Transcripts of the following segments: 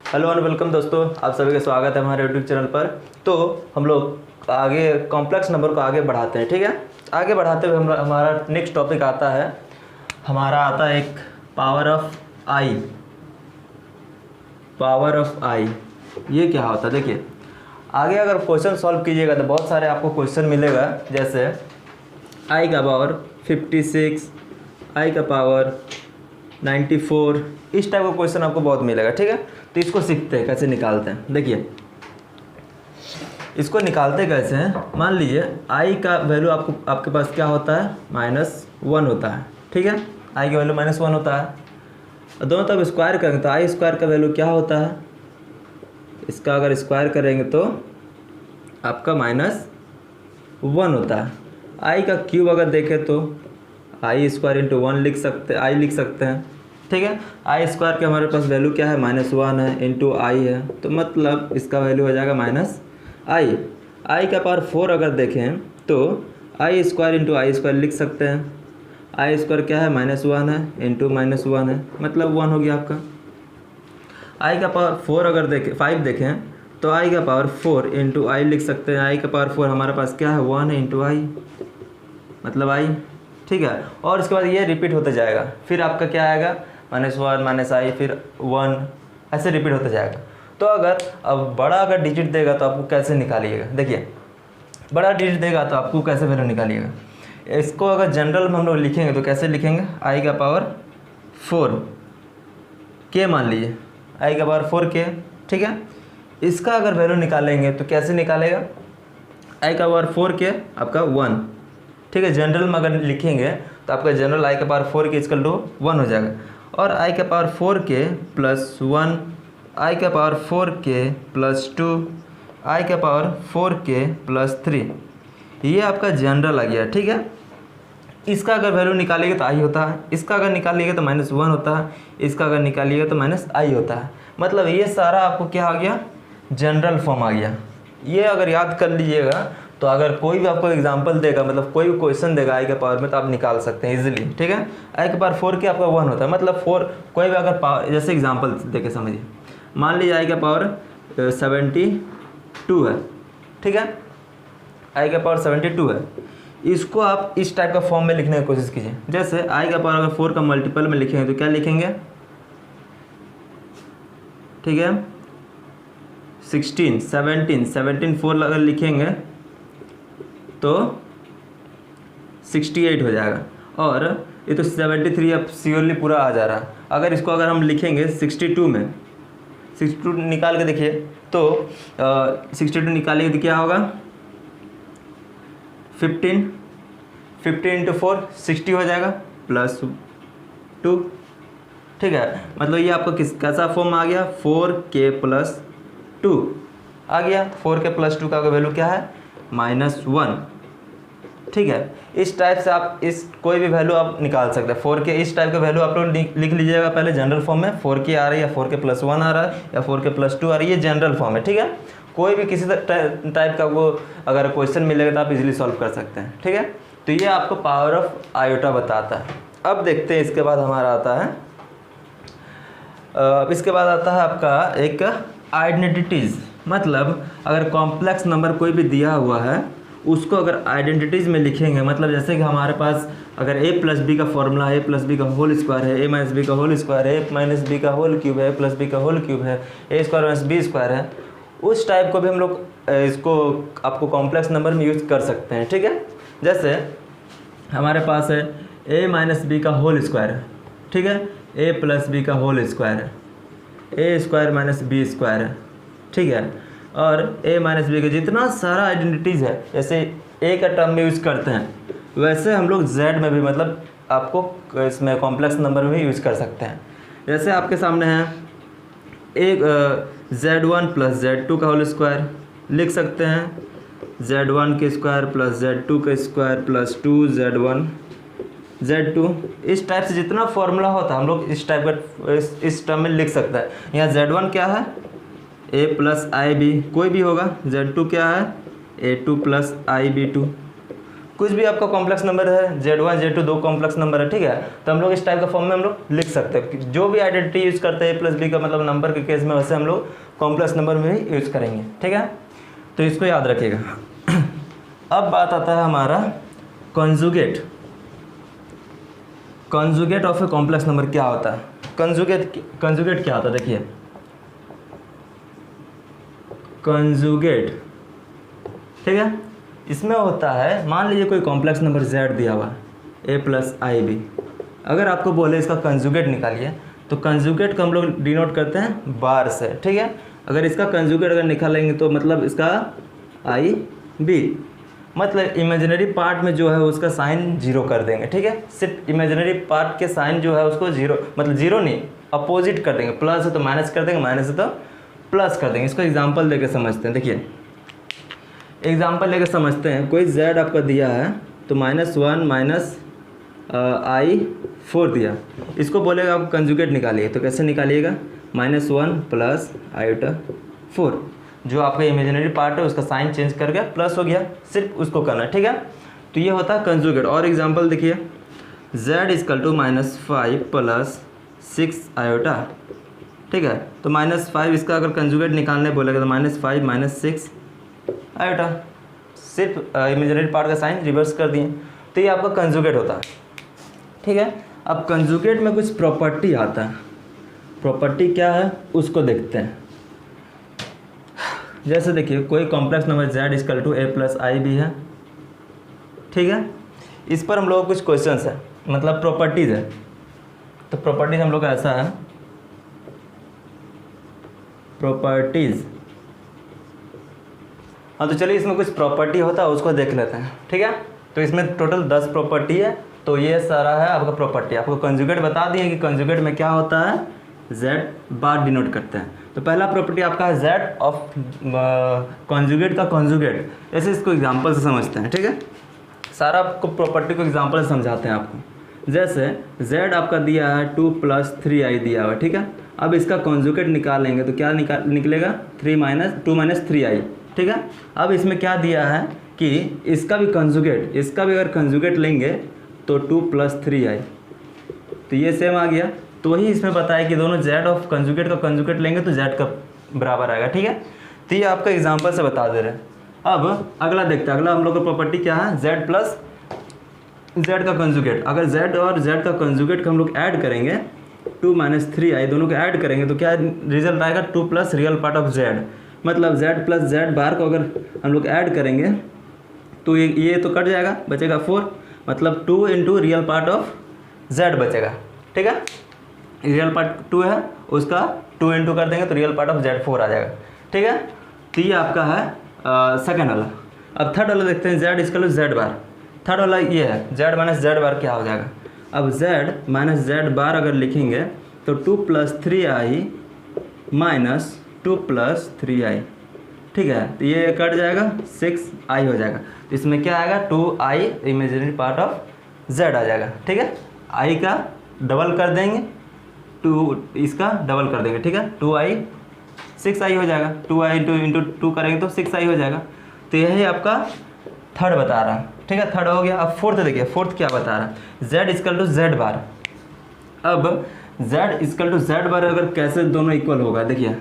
Hello and welcome दोस्तों, आप सभी का स्वागत है हमारे यूट्यूब चैनल पर। तो हम लोग आगे कॉम्प्लेक्स नंबर को आगे बढ़ाते हैं। ठीक है, आगे बढ़ाते हुए हमारा नेक्स्ट टॉपिक आता है, हमारा आता है एक power of i. Power of i ये क्या होता है? देखिए, आगे अगर क्वेश्चन सॉल्व कीजिएगा तो बहुत सारे आपको क्वेश्चन मिलेगा, जैसे आई का पावर 56, आई का पावर 94, इस टाइप का क्वेश्चन आपको बहुत मिलेगा। ठीक है, तो इसको सीखते हैं कैसे निकालते हैं। देखिए, इसको निकालते कैसे हैं। मान लीजिए आई का वैल्यू आपके पास क्या होता है, -1 होता है। ठीक है, आई का वैल्यू -1 होता है। और दोनों तरफ स्क्वायर करेंगे तो आई स्क्वायर का वैल्यू क्या होता है, इसका अगर स्क्वायर करेंगे तो आपका -1 होता है। आई का क्यूब अगर देखें तो आई स्क्वायर इंटू 1 लिख सकते हैं। ठीक है, आई स्क्वायर के हमारे पास वैल्यू क्या है, -1 है, इंटू आई है, तो मतलब इसका वैल्यू हो जाएगा -आई। आई का पावर 4 अगर देखें तो आई स्क्वायर इंटू आई स्क्वायर लिख सकते हैं। आई स्क्वायर क्या है, -1 है, इंटू -1 है, मतलब 1 हो गया आपका। आई का पावर 4 अगर देखें 5 देखें तो आई का पावर 4 इंटू आई लिख सकते हैं। आई का पावर 4 हमारे पास क्या है, 1 है, इंटू आई, मतलब आई। ठीक है, और इसके बाद ये रिपीट होते जाएगा, फिर आपका क्या आएगा, -1 -आई, फिर 1, ऐसे रिपीट होते जाएगा। तो अगर अब बड़ा अगर डिजिट देगा तो आपको कैसे निकालिएगा। देखिए, बड़ा डिजिट देगा तो आपको कैसे वैल्यू निकालिएगा। इसको अगर जनरल में हम लोग लिखेंगे तो कैसे लिखेंगे, आई का पावर 4 के मान लीजिए, आई का पावर 4 के। ठीक है, इसका अगर वैल्यू निकालेंगे तो कैसे निकालेगा, आई का पावर 4 के आपका 1। ठीक है, जनरल में अगर लिखेंगे तो आपका जनरल आई का पावर 4 के इक्वल टू 1 हो जाएगा, और आई का पावर 4 के प्लस 1, आई का पावर 4 के प्लस 2, आई का पावर 4 के प्लस 3, ये आपका जनरल आ गया। ठीक है, इसका अगर वैल्यू निकालिएगा तो आई होता है, इसका अगर निकालिएगा तो -1 होता है, इसका अगर निकालिएगा तो -आई होता है। मतलब ये सारा आपको क्या आ गया, जनरल फॉर्म आ गया। ये अगर याद कर लीजिएगा तो अगर कोई भी आपको एग्जांपल देगा, मतलब कोई भी क्वेश्चन देगा आई के पावर में, तो आप निकाल सकते हैं इजीली। ठीक है, आई के पावर 4 के आपका 1 होता है, मतलब 4 कोई भी अगर पावर, जैसे एग्जांपल देके समझिए, मान लीजिए आई का पावर 72 है। ठीक है, आई का पावर 72 है, इसको आप इस टाइप का फॉर्म में लिखने की कोशिश कीजिए। जैसे आई का पावर अगर 4 का मल्टीपल में लिखेंगे तो क्या लिखेंगे, ठीक है, 16 17 4 अगर लिखेंगे तो 68 हो जाएगा, और ये तो 73 अब श्योरली पूरा आ जा रहा है। अगर इसको अगर हम लिखेंगे 62 में, 62 निकाल के देखिए तो 62 निकालेंगे तो क्या होगा, 15 इंटू 4 60 हो जाएगा, प्लस 2। ठीक है, मतलब ये आपका कैसा फॉर्म आ गया, 4k प्लस 2 आ गया। 4k प्लस 2 का वैल्यू क्या है, -1। ठीक है, इस टाइप से आप इस कोई भी वैल्यू आप निकाल सकते हैं। 4k इस टाइप का वैल्यू आप लोग लिख लीजिएगा पहले जनरल फॉर्म में, 4k आ रही है या 4k प्लस 1 आ रहा है या 4k प्लस 2 आ रही है, ये जनरल फॉर्म है। ठीक है, कोई भी किसी टाइप का वो अगर क्वेश्चन मिलेगा तो आप इजीली सॉल्व कर सकते हैं। ठीक है, तो ये आपको पावर ऑफ आयोटा बताता है। अब देखते हैं इसके बाद हमारा आता है, इसके बाद आता है आपका एक आइडेंटिटीज़। मतलब अगर कॉम्प्लेक्स नंबर कोई भी दिया हुआ है उसको अगर आइडेंटिटीज़ में लिखेंगे, मतलब जैसे कि हमारे पास अगर a प्लस बी का फॉर्मूला है, a प्लस बी का होल स्क्वायर है, a माइनस बी का होल स्क्वायर है, a माइनस बी का होल क्यूब है, a प्लस बी का होल क्यूब है, a square minus B square है, उस टाइप को भी हम लोग इसको आपको कॉम्प्लेक्स नंबर में यूज़ कर सकते हैं। ठीक है, जैसे हमारे पास है a माइनस बी का होल स्क्वायर है, ठीक है, a प्लस बी का होल स्क्वायर है, a square minus B square है। ठीक है, और a माइनस बी का जितना सारा आइडेंटिटीज़ है, जैसे a का टर्म में यूज़ करते हैं वैसे हम लोग z में भी, मतलब आपको इसमें कॉम्प्लेक्स नंबर में भी यूज़ कर सकते हैं। जैसे आपके सामने है एक z1 प्लस z2 का होल स्क्वायर लिख सकते हैं, z1 के स्क्वायर प्लस z2 के स्क्वायर प्लस 2z1 z2। इस टाइप से जितना फॉर्मूला होता है हम लोग इस टाइप का इस टर्म में लिख सकते हैं। यहाँ z1 क्या है, a प्लस आई बी, कोई भी होगा। z2 क्या है, a2 प्लस आई बी 2। कुछ भी आपका कॉम्प्लेक्स नंबर है, Z1 Z2 दो कॉम्प्लेक्स नंबर है, ठीक है, तो हम लोग इस टाइप का फॉर्म में हम लोग लिख सकते हैं कि जो भी आइडेंटिटी यूज़ करते हैं A+B का मतलब नंबर के केस में, वैसे हम लोग कॉम्प्लेक्स नंबर में भी यूज़ करेंगे, ठीक है, तो इसको याद रखिएगा। अब बात आता है हमारा conjugate. Conjugate of a complex number क्या होता है? कॉन्जुगेट क्या होता है? देखिए कॉन्जुगेट, ठीक है, इसमें होता है, मान लीजिए कोई कॉम्प्लेक्स नंबर Z दिया हुआ A+IB, अगर आपको बोले इसका कंजुगेट निकालिए, तो कंजुगेट को हम लोग डिनोट करते हैं बार से, ठीक है। अगर इसका कंजुगेट अगर निकालेंगे तो मतलब इसका IB, मतलब इमेजिनरी पार्ट में जो है उसका साइन जीरो कर देंगे, ठीक है, सिर्फ इमेजिनरी पार्ट के साइन जो है उसको जीरो, मतलब जीरो नहीं, अपोजिट कर देंगे, प्लस है तो माइनस कर देंगे, माइनस है तो प्लस कर देंगे। इसको एग्जांपल देके समझते हैं। देखिए एग्जांपल लेके समझते हैं, कोई Z आपका दिया है तो -1 -I4 दिया, इसको बोलेगा आप कंजुगेट निकालिए, तो कैसे निकालिएगा? -1 + I4, जो आपका इमेजिनरी पार्ट है उसका साइन चेंज करके प्लस हो गया, सिर्फ उसको करना है, ठीक है, तो ये होता है कंजुगेट। और एग्जांपल देखिए Z = -5 + 6 I, ठीक है, तो -5 इसका अगर कंजुगेट निकालने बोलेगा तो -5 - 6 I, सिर्फ इमेजिनरी पार्ट का साइन रिवर्स कर दिए, तो ये आपका कंजुगेट होता है, ठीक है। अब कंजुगेट में कुछ प्रॉपर्टी आता है, प्रॉपर्टी क्या है उसको देखते हैं। जैसे देखिए कोई कॉम्प्लेक्स नंबर Z = A+IB है, ठीक है, इस पर हम लोगों को कुछ क्वेश्चंस है, मतलब प्रॉपर्टीज़ है, तो प्रॉपर्टीज़ हम लोग का ऐसा है, प्रॉपर्टीज़, हाँ, तो चलिए इसमें कुछ प्रॉपर्टी होता है उसको देख लेते हैं, ठीक है। तो इसमें टोटल 10 प्रॉपर्टी है, तो ये सारा है आपका प्रॉपर्टी। आपको कंजुगेट बता दिए कि कंजुगेट में क्या होता है, Z डिनोट करते हैं। तो पहला प्रॉपर्टी आपका है Z ऑफ कंजुगेट का कंजुगेट, ऐसे इसको एग्जांपल से समझते हैं, ठीक है, सारा आपको प्रॉपर्टी को एग्जांपल से समझाते हैं आपको। जैसे Z आपका दिया है 2 + 3I दिया हुआ है, ठीक है, अब इसका कंजुगेट निकालेंगे तो क्या निकलेगा? 2 - 3I, ठीक है। अब इसमें क्या दिया है कि इसका भी कंजुगेट, इसका भी अगर कंजुगेट लेंगे तो 2 + 3I, तो ये सेम आ गया। तो वही इसमें बताया कि दोनों Z ऑफ कंजुगेट का कंजुगेट लेंगे तो Z का बराबर आएगा, ठीक है, तो ये आपका एग्जांपल से बता दे रहे हैं। अब अगला देखते हैं, अगला हम लोग का प्रॉपर्टी क्या है, Z + Z का कंजुगेट। अगर Z और Z का कंजुगेट को हम लोग ऐड करेंगे, 2 - 3I दोनों को ऐड करेंगे तो क्या रिजल्ट आएगा? 2 + रियल पार्ट ऑफ Z, मतलब Z + Z बार को अगर हम लोग ऐड करेंगे तो ये तो कट जाएगा, बचेगा 4, मतलब 2 × रियल पार्ट ऑफ Z बचेगा, ठीक है, रियल पार्ट 2 है उसका 2 × कर देंगे तो रियल पार्ट ऑफ Z 4 आ जाएगा, ठीक है, तो ये आपका है सेकेंड वाला। अब थर्ड वाला देखते हैं, Z = Z बार। थर्ड वाला ये है Z - Z बार, क्या हो जाएगा? अब Z - Z बार अगर लिखेंगे तो 2 + 3I - 2 + 3I, ठीक है, तो ये कट जाएगा, 6I हो जाएगा, तो इसमें क्या आएगा? 2I imaginary part of Z आ जाएगा, ठीक है, I का डबल कर देंगे, 2 इसका डबल कर देंगे, ठीक है, 2I 6I हो जाएगा, 2I × 2 करेंगे तो 6I हो जाएगा। तो यही आपका थर्ड बता रहा है, ठीक है, थर्ड हो गया। अब फोर्थ देखिए, फोर्थ क्या बता रहा है, Z = Z बार। अब Z = Z बार अगर कैसे दोनों इक्वल होगा, देखिए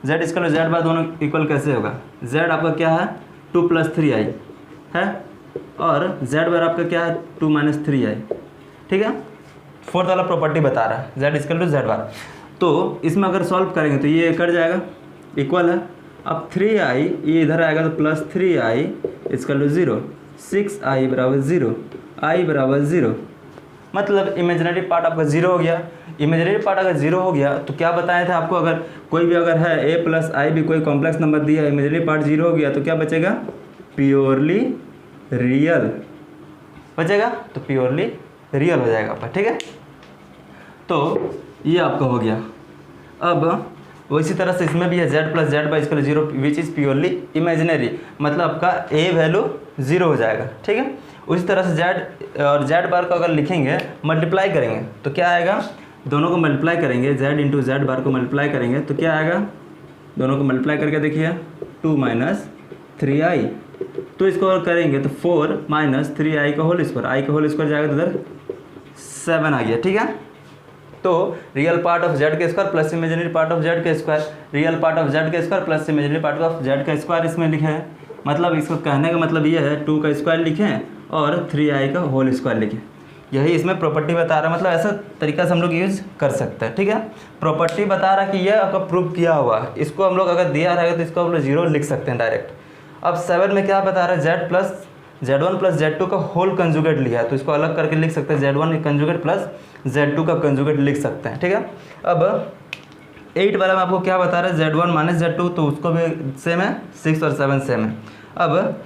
Z = Z बार दोनों इक्वल कैसे होगा? Z आपका क्या है? 2 + 3I है, और Z बार आपका क्या है? 2 - 3I, ठीक है, फोर्थ वाला प्रॉपर्टी बता रहा है Z = Z बार। तो इसमें अगर सॉल्व करेंगे तो ये कट जाएगा, इक्वल है। अब 3I ये इधर आएगा तो +3I = 0, 6I = 0, I = 0, मतलब इमेजिनरी पार्ट आपका 0 हो गया। इमेजिनरी पार्ट अगर 0 हो गया तो क्या बताया था आपको, अगर कोई भी अगर है A+IB कोई कॉम्प्लेक्स नंबर दिया है, इमेजिनरी पार्ट 0 हो गया तो क्या बचेगा? प्योरली रियल बचेगा, तो प्योरली रियल हो जाएगा आपका, ठीक है, तो ये आपका हो गया। अब उसी तरह से इसमें भी है Z + Z bar = 0 which is purely imaginary, मतलब आपका A वैल्यू 0 हो जाएगा, ठीक है। उसी तरह से Z और Z बार को अगर लिखेंगे, मल्टीप्लाई करेंगे तो क्या आएगा? दोनों को मल्टीप्लाई करेंगे, Z × Z बार को मल्टीप्लाई करेंगे तो क्या आएगा? दोनों को मल्टीप्लाई करके देखिए, 2 - 3I तो इसको अगर करेंगे तो 4 माइनस 3i का होल स्क्वायर, आई का होल स्क्वायर जाएगा तो इधर 7 आ गया, ठीक है। तो रियल पार्ट ऑफ जेड के square plus imaginary part of Z के square, real part of Z के square plus imaginary part of Z का स्क्वायर इसमें लिखे हैं। मतलब इसको कहने का मतलब ये है 2 का स्क्वायर लिखें और 3i का होल स्क्वायर लिखें, यही इसमें प्रॉपर्टी बता रहा है। मतलब ऐसा तरीका से हम लोग यूज़ कर सकते हैं, ठीक है। प्रॉपर्टी बता रहा है कि ये आपका प्रूव किया हुआ है, इसको हम लोग अगर दिया रहेगा तो इसको हम लोग 0 लिख सकते हैं डायरेक्ट। अब 7 में क्या बता रहा है, Z plus Z1 plus Z2 का होल कंजुगेट लिया है, तो इसको अलग करके लिख सकते हैं Z1 कंजुगेट प्लस Z2 का कंजुगेट लिख सकते हैं, ठीक है। अब 8 वाला में आपको क्या बता रहा है, Z1 माइनस Z2, तो उसको भी सेम है, 6 और 7 सेम है। अब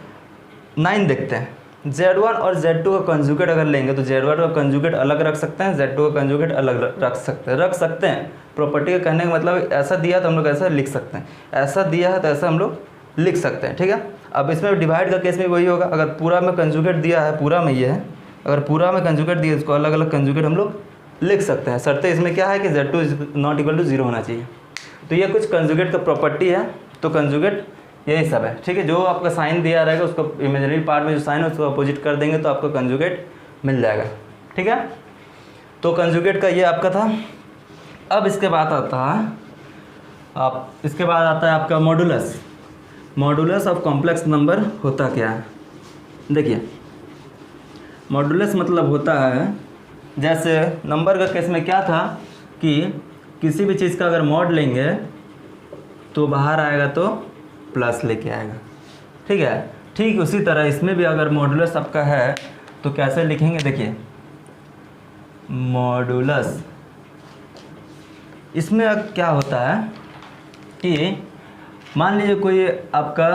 9 देखते हैं, Z1 और Z2 का कंजुगेट अगर लेंगे तो Z1 का कंजुगेट अलग रख सकते हैं, Z2 का कंजुगेट अलग रख सकते हैं। प्रॉपर्टी का कहने का मतलब ऐसा दिया तो हम लोग ऐसा लिख सकते हैं, ऐसा दिया है तो ऐसा हम लोग लिख सकते हैं, ठीक है। अब इसमें डिवाइड का केस में वही होगा, अगर पूरा में कंजुगेट दिया है, पूरा में ये है, अगर पूरा में कंजुगेट दिया इसको अलग अलग कंजुगेट हम लोग लिख सकते हैं। शर्त इसमें क्या है कि Z2 is not equal to 0 होना चाहिए। तो ये कुछ कंजुगेट का प्रॉपर्टी है, तो कंजुगेट यही सब है, ठीक है। जो आपका साइन दिया रहेगा उसको इमेजिनरी पार्ट में जो साइन है उसको अपोजिट कर देंगे तो आपको कंजुगेट मिल जाएगा, ठीक है। तो कंजुगेट का ये आपका था। अब इसके बाद आता है आपका modulus. Modulus of complex number होता क्या है, देखिए मॉडुलस मतलब होता है, जैसे नंबर का केस में क्या था कि किसी भी चीज़ का अगर मॉड लेंगे तो बाहर आएगा तो प्लस लेके आएगा, ठीक है। ठीक उसी तरह इसमें भी अगर मॉडुलस आपका है तो कैसे लिखेंगे, देखिए मॉडुलस, इसमें अब क्या होता है कि मान लीजिए कोई आपका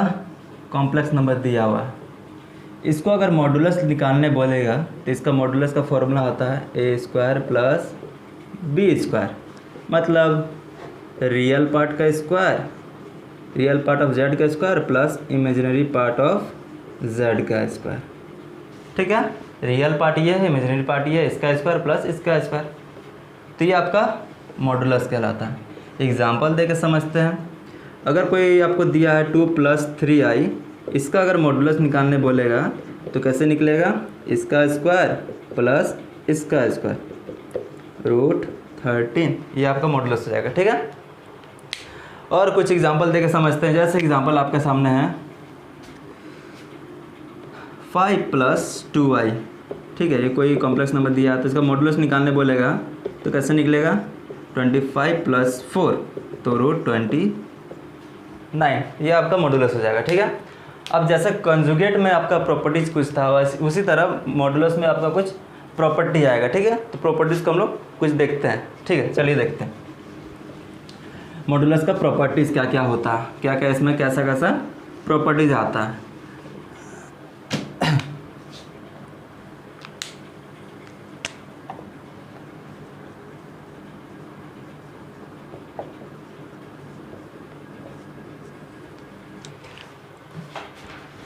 कॉम्प्लेक्स नंबर दिया हुआ है, इसको अगर मॉडुलस निकालने बोलेगा तो इसका मॉडुलस का फॉर्मूला होता है A square plus B square, मतलब रियल पार्ट का square, real part of Z का square plus imaginary part of Z का स्क्वायर, ठीक है। रियल पार्ट ये है, इमेजिनरी पार्ट ये है, इसका स्क्वायर प्लस इसका स्क्वायर, तो ये आपका मॉडुलस कहलाता है। एग्जाम्पल दे के समझते हैं, अगर कोई आपको दिया है 2 + 3i, इसका अगर मॉडुलस निकालने बोलेगा तो कैसे निकलेगा, इसका स्क्वायर प्लस इसका स्क्वायर √13, ये आपका मॉडुलस हो जाएगा, ठीक है। और कुछ एग्जांपल देके समझते हैं, जैसे एग्जांपल आपके सामने है 5 + 2i, ठीक है। ये कोई कॉम्प्लेक्स नंबर दिया है तो इसका मॉडुलस निकालने बोलेगा तो कैसे निकलेगा, 25 + 4 तो √29, ये आपका मॉडुलस हो जाएगा, ठीक है। अब जैसे कंजुगेट में आपका प्रॉपर्टीज़ कुछ था उसी तरह मॉडुलस में आपका कुछ प्रॉपर्टी आएगा, ठीक है। तो प्रॉपर्टीज़ को हम लोग कुछ देखते हैं, ठीक है। चलिए देखते हैं मॉडुलस का प्रॉपर्टीज़ क्या क्या होता है, क्या क्या इसमें कैसा कैसा प्रॉपर्टीज़ आता है।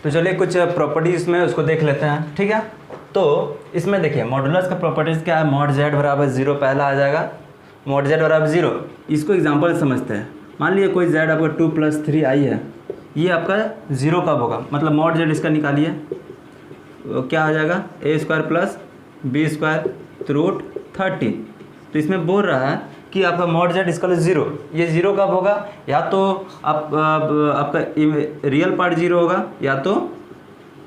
तो चलिए कुछ प्रॉपर्टीज़ में उसको देख लेते हैं, ठीक है। तो इसमें देखिए मॉडुलस का प्रॉपर्टीज़ क्या है, मॉड जेड बराबर 0 पहला आ जाएगा, मॉड जेड बराबर 0। इसको एग्जांपल समझते हैं, मान लीजिए कोई जेड आपका 2 + 3i है, ये आपका 0 कब होगा, मतलब मॉड जेड इसका निकालिए, क्या आ जाएगा, a square plus B square √30। तो इसमें बोल रहा है कि आपका मॉड जेड इसका 0, ये 0 कब होगा, या तो आपका रियल पार्ट 0 होगा या तो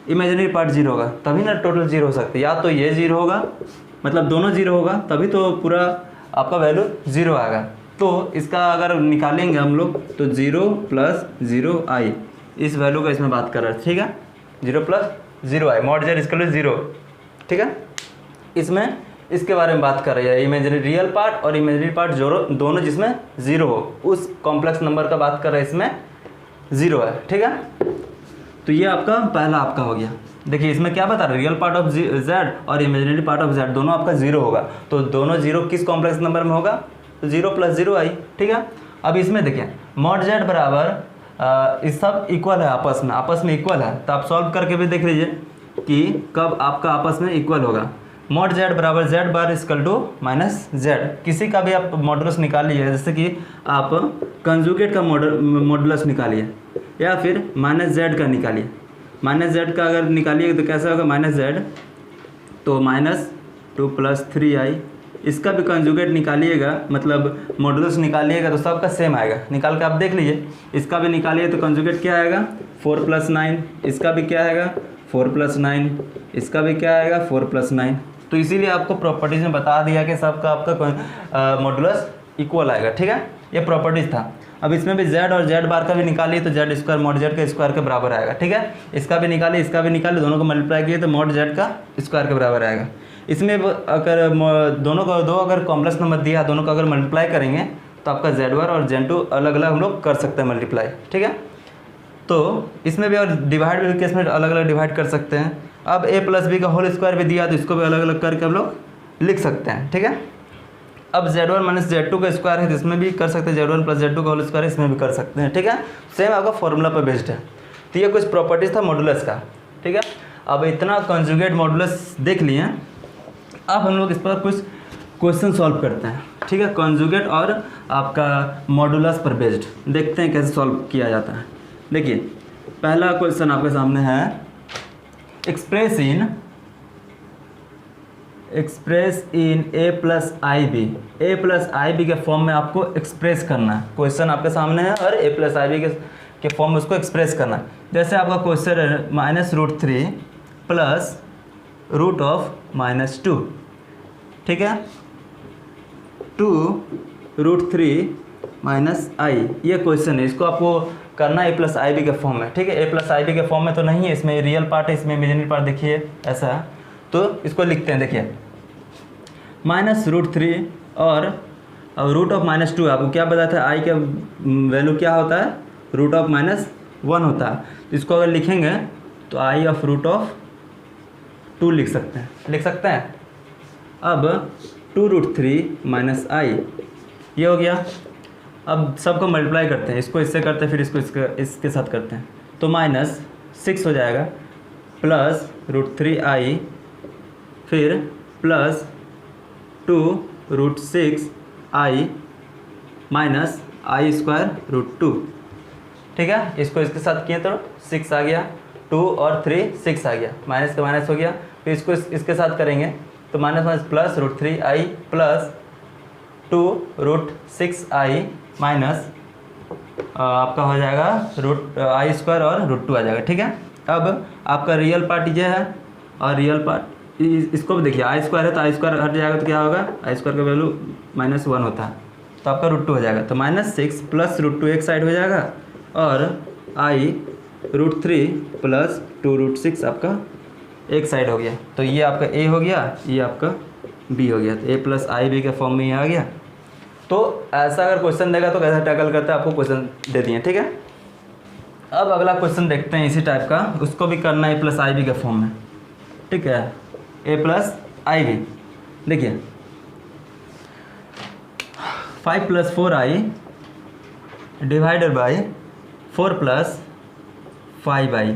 इमेजिनरी पार्ट 0 होगा, तभी ना टोटल 0 हो सकती है। या तो ये 0 होगा, मतलब दोनों 0 होगा तभी तो पूरा आपका वैल्यू 0 आएगा। तो इसका अगर निकालेंगे हम लोग तो 0 + 0i, इस वैल्यू का इसमें बात कर रहे हैं, ठीक है। 0 + 0i, मॉड जेड इसका 0, ठीक है। इसमें इसके बारे में बात कर रही है, इमेजिनरी रियल पार्ट और इमेजिनरी पार्ट दोनों जिसमें 0 हो, उस कॉम्प्लेक्स नंबर का बात कर रहे हैं, इसमें 0 है, ठीक है। तो ये आपका पहला आपका हो गया। देखिए इसमें क्या बता रहा है, रियल पार्ट ऑफ जेड और इमेजिनरी पार्ट ऑफ जेड दोनों आपका 0 होगा, तो दोनों 0 किस कॉम्प्लेक्स नंबर में होगा, तो 0 + 0i, ठीक है। अब इसमें देखिए मॉड जेड बराबर इस सब इक्वल है, आपस में इक्वल है, तो आप सॉल्व करके भी देख लीजिए कि कब आपका आपस में इक्वल होगा। मॉड जेड बराबर Z bar equal to -z, किसी का भी आप मॉडुलस निकालिए, जैसे कि आप कंजुगेट का मॉडुलस निकालिए या फिर -z का निकालिए, माइनस जेड का अगर निकालिएगा तो कैसा होगा, माइनस जेड तो -2 + 3i। इसका भी कंजुगेट निकालिएगा, मतलब मॉडुलस निकालिएगा तो सबका सेम आएगा। निकाल के आप देख लीजिए, इसका भी निकालिए तो कंजुगेट क्या आएगा 4 + 9, इसका भी क्या आएगा 4 + 9, इसका भी क्या आएगा 4 + 9। तो इसीलिए आपको प्रॉपर्टीज में बता दिया कि सबका आपका मॉडुलस इक्वल आएगा। ठीक है, ये प्रॉपर्टीज था। अब इसमें भी z और z बार का भी निकालिए तो z स्क्वायर mod z के स्क्वायर के बराबर आएगा। ठीक है, इसका भी निकालिए, इसका भी निकालिए, दोनों को मल्टीप्लाई किए तो mod z का स्क्वायर के बराबर आएगा। इसमें अगर दोनों को अगर कॉम्प्लेक्स नंबर दिया, दोनों को अगर मल्टीप्लाई करेंगे तो आपका z1 और z2 अलग अलग हम लोग कर सकते हैं मल्टीप्लाई। ठीक है, तो इसमें भी और डिवाइड भी केस में अलग अलग डिवाइड कर सकते हैं। अब a + b का होल स्क्वायर भी दिया तो इसको भी अलग अलग करके हम लोग लिख सकते हैं। ठीक है, अब z1 - z2 का स्क्वायर है तो इसमें भी कर सकते हैं, z1 + z2 का होल स्क्वायर है इसमें भी कर सकते हैं। ठीक है, सेम आपका फॉर्मूला पर बेस्ड है। तो ये कुछ प्रॉपर्टीज था मॉडुलस का। ठीक है, अब इतना कंजुगेट मॉडुलस देख लिए, अब हम लोग इस पर कुछ क्वेश्चन सॉल्व करते हैं। ठीक है, कंजुगेट और आपका मॉडुलस पर बेस्ड देखते हैं कैसे सॉल्व किया जाता है। देखिए पहला क्वेश्चन आपके सामने है, express in a + ib। a + ib के फॉर्म में आपको एक्सप्रेस करना है। क्वेश्चन आपके सामने है और a + ib के फॉर्म में उसको एक्सप्रेस करना है। जैसे आपका क्वेश्चन है -√3 + √(-2)। ठीक है, 2√3 - i, ये क्वेश्चन है। इसको आपको करना है a + ib के फॉर्म में। ठीक है, a + ib के फॉर्म में तो नहीं है, इसमें रियल पार्ट है, इसमें इमेजिनरी पार्ट देखिए ऐसा है। तो इसको लिखते हैं, देखिए -√3 और √(-2)। आपको क्या बताया था, i का वैल्यू क्या होता है, √(-1) होता है। तो इसको अगर लिखेंगे तो i(√2) लिख सकते हैं। अब 2√3 - i ये हो गया। अब सबको मल्टीप्लाई करते हैं, इसको इससे करते हैं, फिर इसको इसके साथ करते हैं तो -6 हो जाएगा, प्लस √3i, फिर प्लस 2√6i माइनस i²√2। ठीक है, इसको इसके साथ किए तो 6 आ गया, 2 और 3 6 आ गया, माइनस का माइनस हो गया। फिर इसको इसके साथ करेंगे तो minus plus √3i plus 2√6i minus आपका हो जाएगा i² और √2 आ जाएगा। ठीक है, अब आपका रियल पार्ट ये है और रियल पार्ट इसको भी देखिए, i² है तो i² हट जाएगा तो क्या होगा, i² का वैल्यू -1 होता है तो आपका √2 हो जाएगा। तो -6 प्लस √2 एक साइड हो जाएगा और i√3 प्लस 2√6 आपका एक साइड हो गया। तो ये आपका a हो गया, ये आपका b हो गया। तो a + ib के फॉर्म में ये आ गया। तो ऐसा अगर क्वेश्चन देगा तो कैसे टैकल करते हैं, आपको क्वेश्चन दे दिए। ठीक है, अब अगला क्वेश्चन देखते हैं इसी टाइप का, उसको भी करना है a + ib के फॉर्म में। ठीक है, a + ib देखिए 5 + 4i डिवाइडेड बाई 4 + 5i।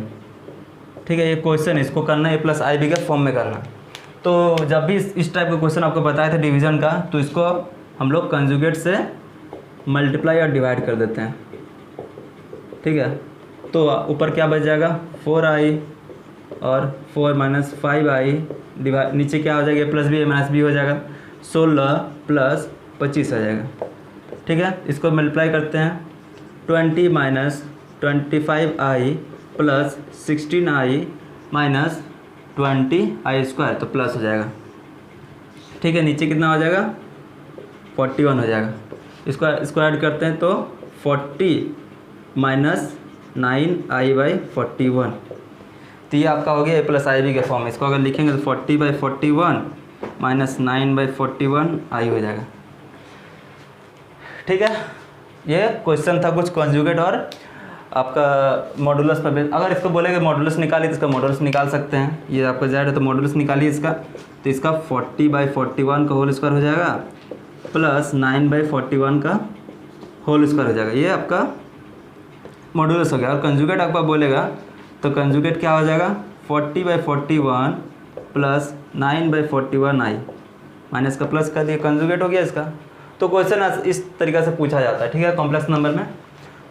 ठीक है, ये क्वेश्चन है, इसको करना है a + ib के फॉर्म में करना। तो जब भी इस टाइप का क्वेश्चन आपको बताया था डिवीज़न का, तो इसको हम लोग कंजुगेट से मल्टीप्लाई और डिवाइड कर देते हैं। ठीक है, तो ऊपर क्या बच जाएगा 4i और 4 - 5i डिवाइड, नीचे क्या हो जाएगा +b -b हो जाएगा, 16 + 25 आ जाएगा। ठीक है, इसको मल्टीप्लाई करते हैं 20 - 25i plus 16i minus 20i² तो प्लस हो जाएगा। ठीक है, नीचे कितना हो जाएगा 41 हो जाएगा। इसको ऐड करते हैं तो 40 - 9i/41। तो ये आपका हो गया a + ib के फॉर्म में। इसको अगर लिखेंगे तो 40/41 माइनस 9/41i हो जाएगा। ठीक है, ये क्वेश्चन था कुछ कंजुगेट और आपका मॉडुलस पर बेस। अगर इसको बोलेंगे मॉडुलस निकालिए तो इसका मॉडुलस निकाल सकते हैं। ये आपका z है तो मॉडुलस निकालिए इसका, तो इसका 40/41 का होल स्क्वायर हो जाएगा प्लस 9/41 का होल स्क्वायर हो जाएगा। ये आपका मॉडुलस हो गया। और कंजुगेट आपका बोलेगा तो कंजुगेट क्या हो जाएगा 40/41 प्लस 9/41i माइनस का प्लस कर दिया, कंजुगेट हो गया इसका। तो क्वेश्चन इस तरीक़े से पूछा जाता है। ठीक है, कॉम्प्लेक्स नंबर में।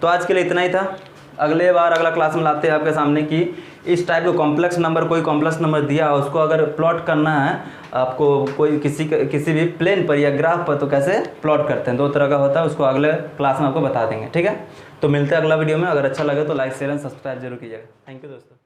तो आज के लिए इतना ही था। अगले बार अगला क्लास में लाते हैं आपके सामने कि इस टाइप का कॉम्प्लेक्स नंबर, कोई कॉम्प्लेक्स नंबर दिया है उसको अगर प्लॉट करना है आपको कोई किसी भी प्लेन पर या ग्राफ पर, तो कैसे प्लॉट करते हैं, 2 तरह का होता है, उसको अगले क्लास में आपको बता देंगे। ठीक है, तो मिलते हैं अगला वीडियो में। अगर अच्छा लगे तो लाइक शेयर एंड सब्सक्राइब जरूर कीजिएगा। थैंक यू दोस्तों।